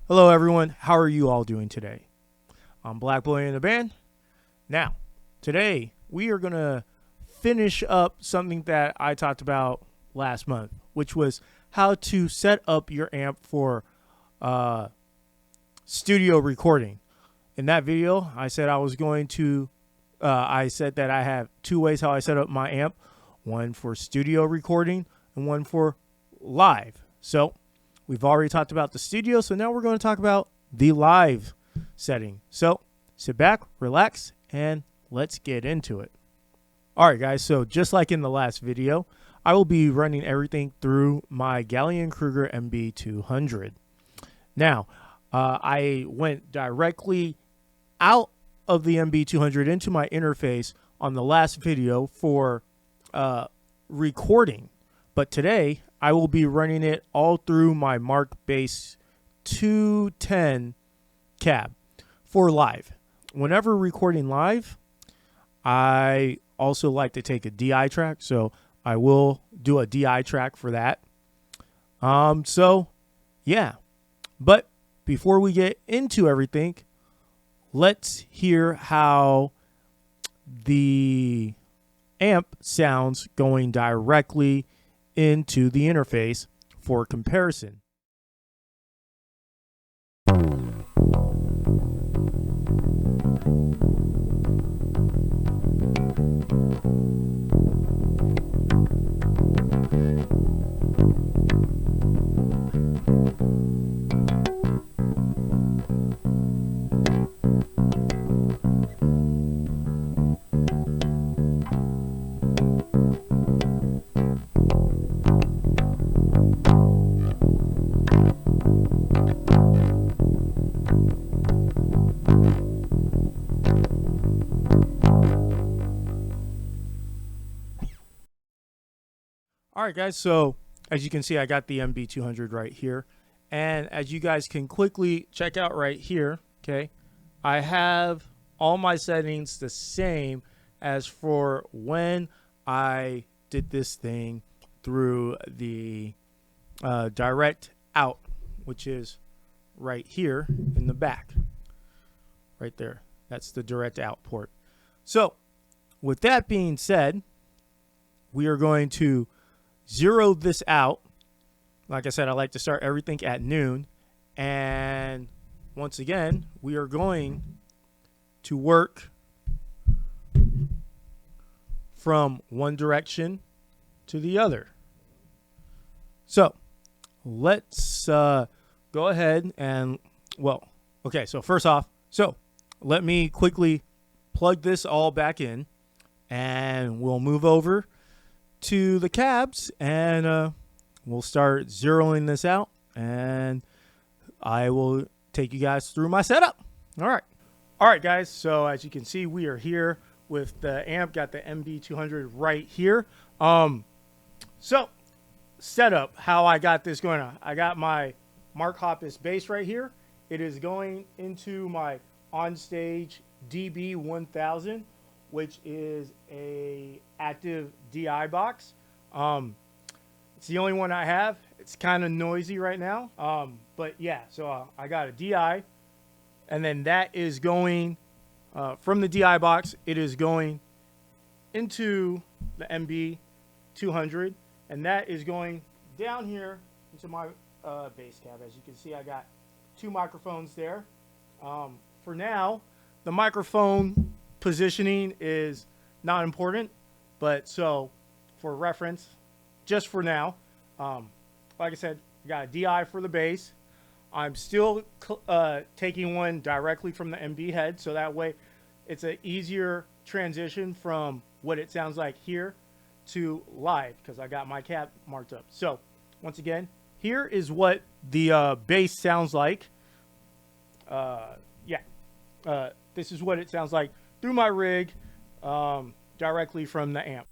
Hello, everyone. How are you all doing today? I'm Black Boy in the band. Now, today we are going to finish up something that I talked about last month, which was how to set up your amp for studio recording. In that video, I said I said that I have two ways how I set up my amp, one for studio recording and one for live. So we've already talked about the studio, so now we're going to talk about the live setting. So sit back, relax, and let's get into it. All right, guys, so just like in the last video, I will be running everything through my Gallien-Kruger MB200. Now, I went directly out of the MB200 into my interface on the last video for recording. But today, I will be running it all through my Mark Bass 210 cab for live. Whenever recording live, I also like to take a DI track, so I will do a DI track for that. So, yeah. But before we get into everything, let's hear how the amp sounds going directly into the interface for comparison. All right, guys, so as you can see, I got the MB200 right here. And as you guys can quickly check out right here, okay, I have all my settings the same as for when I did this thing through the direct out, which is right here in the back. Right there. That's the direct out port. So with that being said, we are going to zero this out. Like I said, I like to start everything at noon. And once again, we are going to work from one direction to the other. So let's go ahead and, well, okay, so first off, so let me quickly plug this all back in and we'll move over to the cabs and we'll start zeroing this out and I will take you guys through my setup. All right, guys, so as you can see, we are here with the amp, got the MB200 right here. So setup, how I got this going on. I got my Mark Hoppus bass right here. It is going into my OnStage DB1000, which is a active DI box. It's the only one I have. It's kind of noisy right now. But yeah, so I got a DI, and then that is going from the DI box. It is going into the MB200, and that is going down here into my bass cab. As you can see, I got two microphones there. For now, the microphone positioning is not important, but so for reference, just for now, like I said, I got a DI for the bass. I'm still taking one directly from the MB head, so that way it's an easier transition from what it sounds like here to live, because I got my cab marked up. So once again, here is what the bass sounds like. This is what it sounds like through my rig, directly from the amp.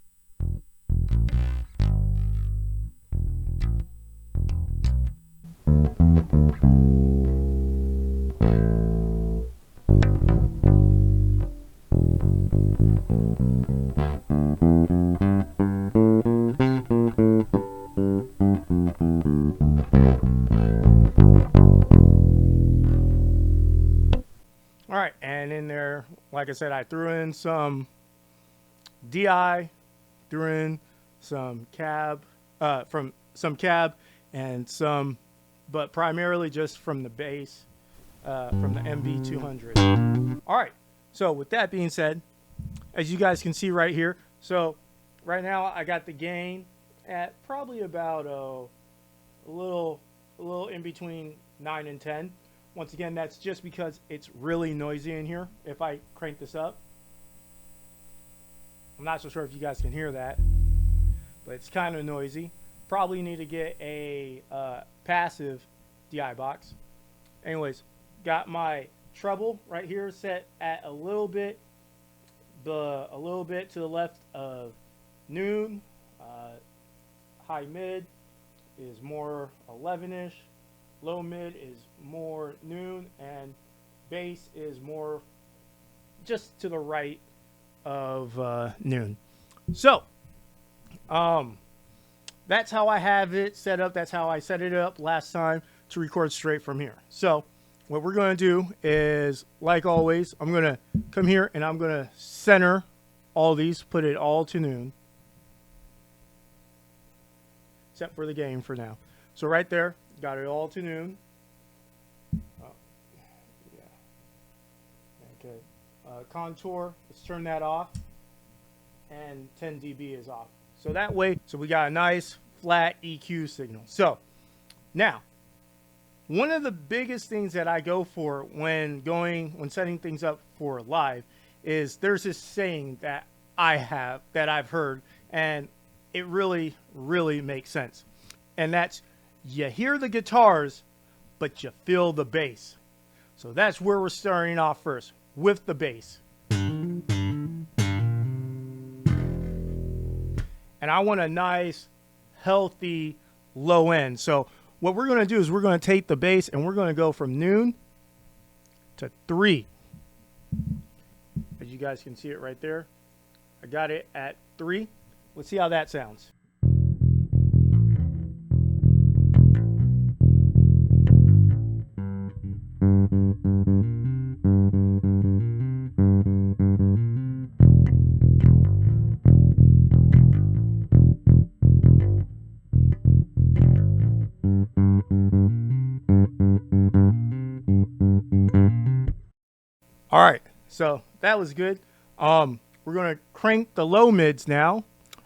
All right, and in there, like I said, I threw in some DI, threw in some cab, from some cab, and some, but primarily just from the bass, from the MB200. All right, so with that being said, as you guys can see right here, so right now I got the gain at probably about a little in between 9 and 10. Once again, that's just because it's really noisy in here. If I crank this up, I'm not so sure if you guys can hear that, but it's kind of noisy. Probably need to get a passive DI box. Anyways, got my treble right here set at a little bit to the left of noon. High mid is more 11ish. Low mid is more noon, and bass is more just to the right of noon. So that's how I have it set up. That's how I set it up last time to record straight from here. So what we're going to do is, like always, I'm going to come here and I'm going to center all these, put it all to noon, except for the gain for now. So right there, got it all to noon. Oh, yeah. Okay. Contour, let's turn that off. And 10 dB is off. So that way, so we got a nice flat EQ signal. So now, one of the biggest things that I go for when setting things up for live is there's this saying that I've heard, and it really, really makes sense. And that's, you hear the guitars, but you feel the bass. So that's where we're starting off first, with the bass. And I want a nice, healthy, low end. So what we're going to do is we're going to take the bass and we're going to go from noon to 3. As you guys can see it right there. I got it at 3. Let's see how that sounds. All right, so that was good. We're going to crank the low mids now,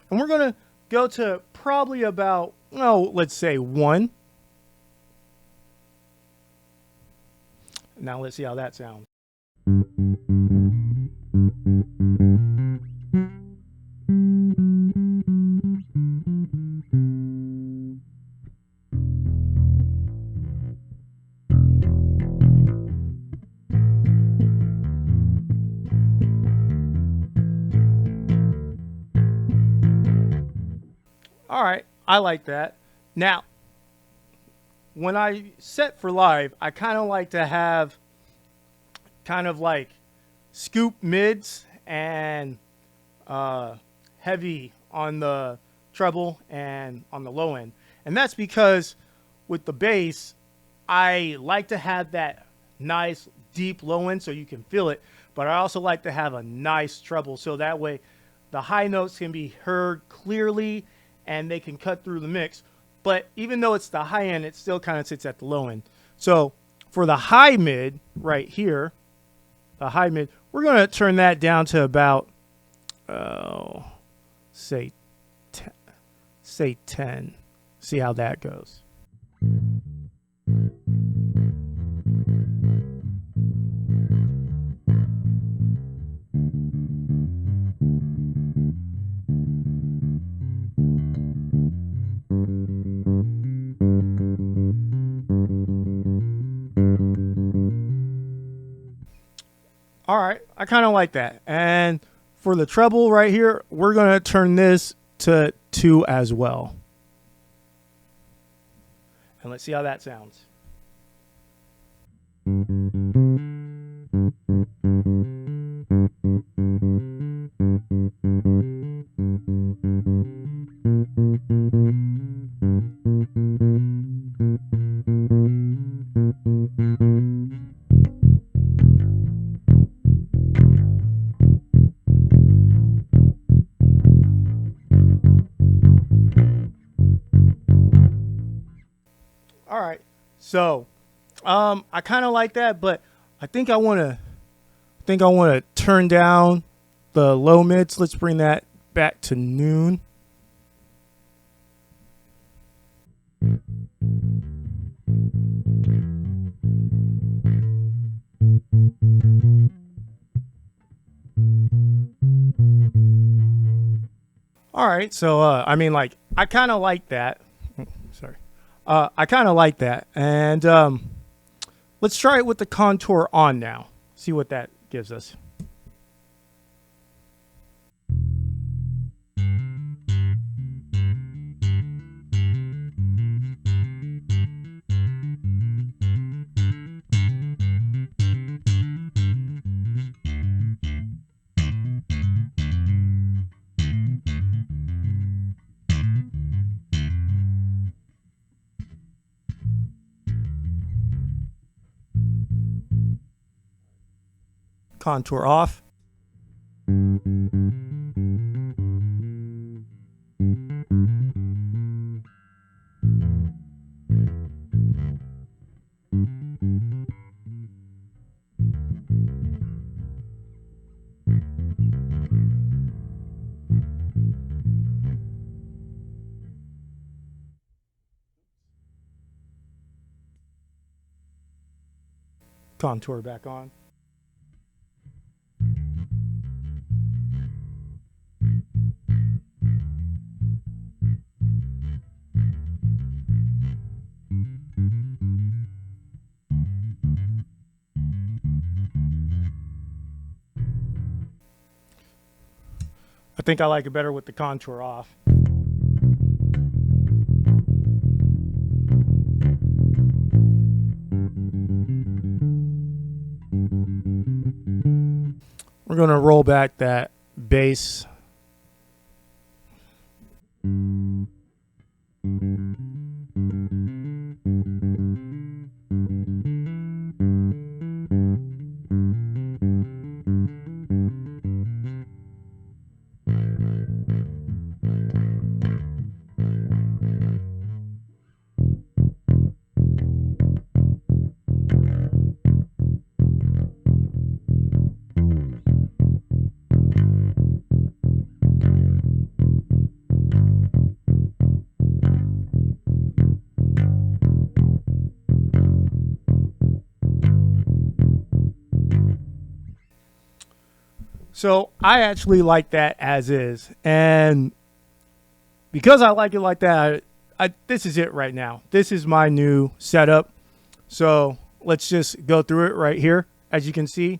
and we're going to go to probably about, let's say 1. Now let's see how that sounds. All right, I like that. Now, when I set for live, I kind of like to have kind of like scoop mids and heavy on the treble and on the low end. And that's because with the bass, I like to have that nice deep low end so you can feel it, but I also like to have a nice treble so that way the high notes can be heard clearly and they can cut through the mix. But even though it's the high end, it still kind of sits at the low end. So for the high mid right here, the high mid, we're going to turn that down to about, say 10. See how that goes. All right, I kind of like that. And for the treble right here, we're going to turn this to 2 as well. And let's see how that sounds. So, I kind of like that, but I think I want to turn down the low mids. Let's bring that back to noon. All right, so I mean, like, I kind of like that. Sorry, I kind of like that, and let's try it with the contour on now. See what that gives us. Contour off. Contour back on. I think I like it better with the contour off. We're going to roll back that bass. So I actually like that as is, and because I like it like that, this is it right now. This is my new setup. So let's just go through it right here. As you can see,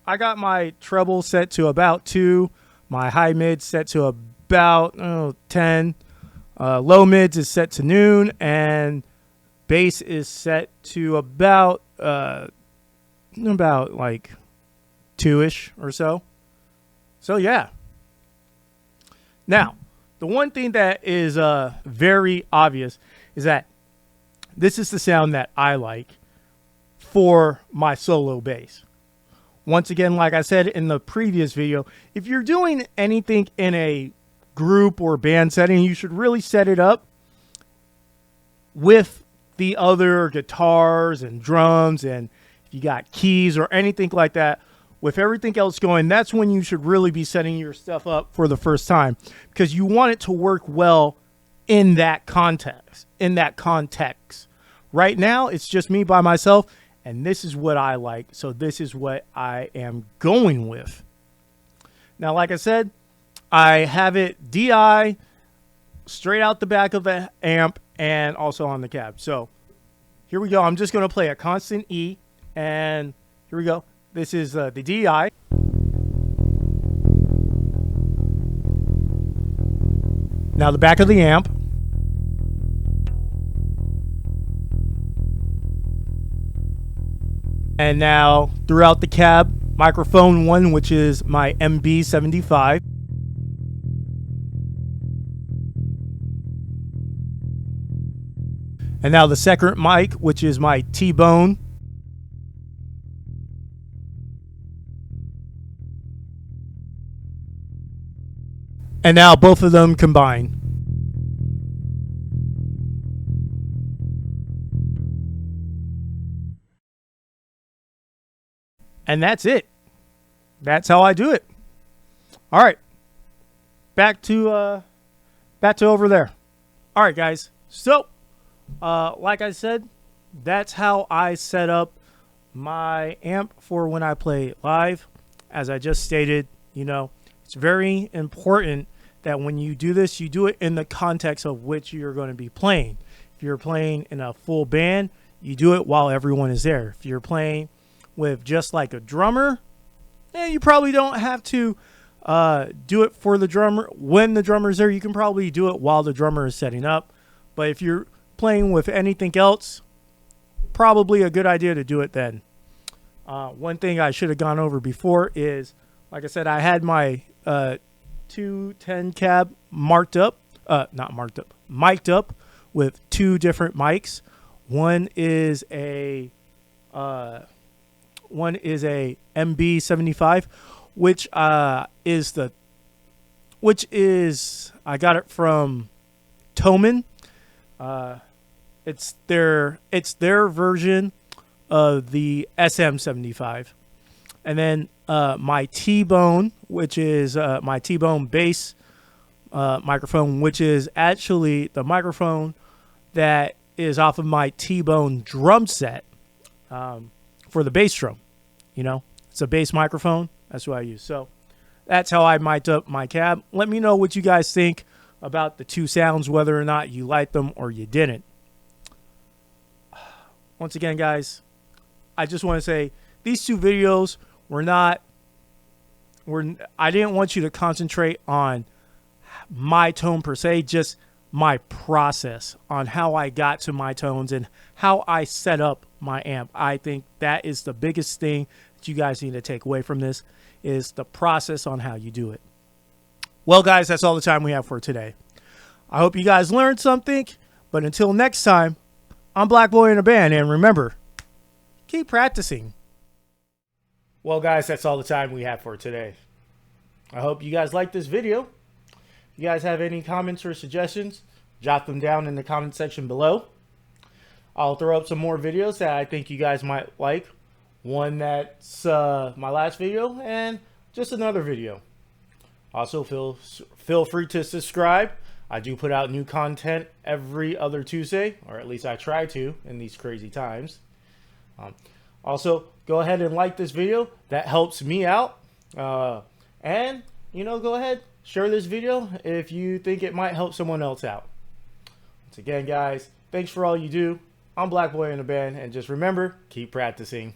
I got my treble set to about 2, my high mids set to about 10, low mids is set to noon, and bass is set to about like 2-ish or so. So yeah. Now, the one thing that is very obvious is that this is the sound that I like for my solo bass. Once again, like I said in the previous video, if you're doing anything in a group or band setting, you should really set it up with the other guitars and drums, and if you got keys or anything like that, with everything else going, that's when you should really be setting your stuff up for the first time, because you want it to work well in that context. Right now, it's just me by myself, and this is what I like, so this is what I am going with. Now, like I said, I have it DI straight out the back of the amp and also on the cab. So here we go. I'm just going to play a constant E, and here we go. This is the DI. Now the back of the amp. And now throughout the cab, microphone 1, which is my MB75. And now the second mic, which is my T-Bone. And now both of them combine. And that's it. That's how I do it. All right. Back to over there. All right, guys. So, like I said, that's how I set up my amp for when I play live. As I just stated, it's very important that when you do this, you do it in the context of which you're going to be playing. If you're playing in a full band, you do it while everyone is there. If you're playing with just like a drummer, you probably don't have to do it for the drummer when the drummer's there. You can probably do it while the drummer is setting up. But if you're playing with anything else, probably a good idea to do it then. One thing I should have gone over before is, like I said, I had my 210 cab mic'd up with two different mics. One is a MB75, which I got it from Thomann. It's their version of the SM75. And then my T-Bone, which is my T-Bone bass microphone, which is actually the microphone that is off of my T-Bone drum set for the bass drum. It's a bass microphone. That's what I use. So that's how I mic'd up my cab. Let me know what you guys think about the two sounds, whether or not you liked them or you didn't. Once again, guys, I just want to say these two videos I didn't want you to concentrate on my tone per se, just my process on how I got to my tones and how I set up my amp. I think that is the biggest thing that you guys need to take away from this, is the process on how you do it. Well, guys, that's all the time we have for today. I hope you guys learned something, but until next time, I'm Black Boy in a Band, and remember, keep practicing. Well, guys, that's all the time we have for today. I hope you guys liked this video. If you guys have any comments or suggestions, jot them down in the comment section below. I'll throw up some more videos that I think you guys might like. One that's my last video, and just another video. Also, feel free to subscribe. I do put out new content every other Tuesday, or at least I try to in these crazy times. Also, go ahead and like this video. That helps me out. And, go ahead, share this video if you think it might help someone else out. Once again, guys, thanks for all you do. I'm Black Boy in a Band, and just remember, keep practicing.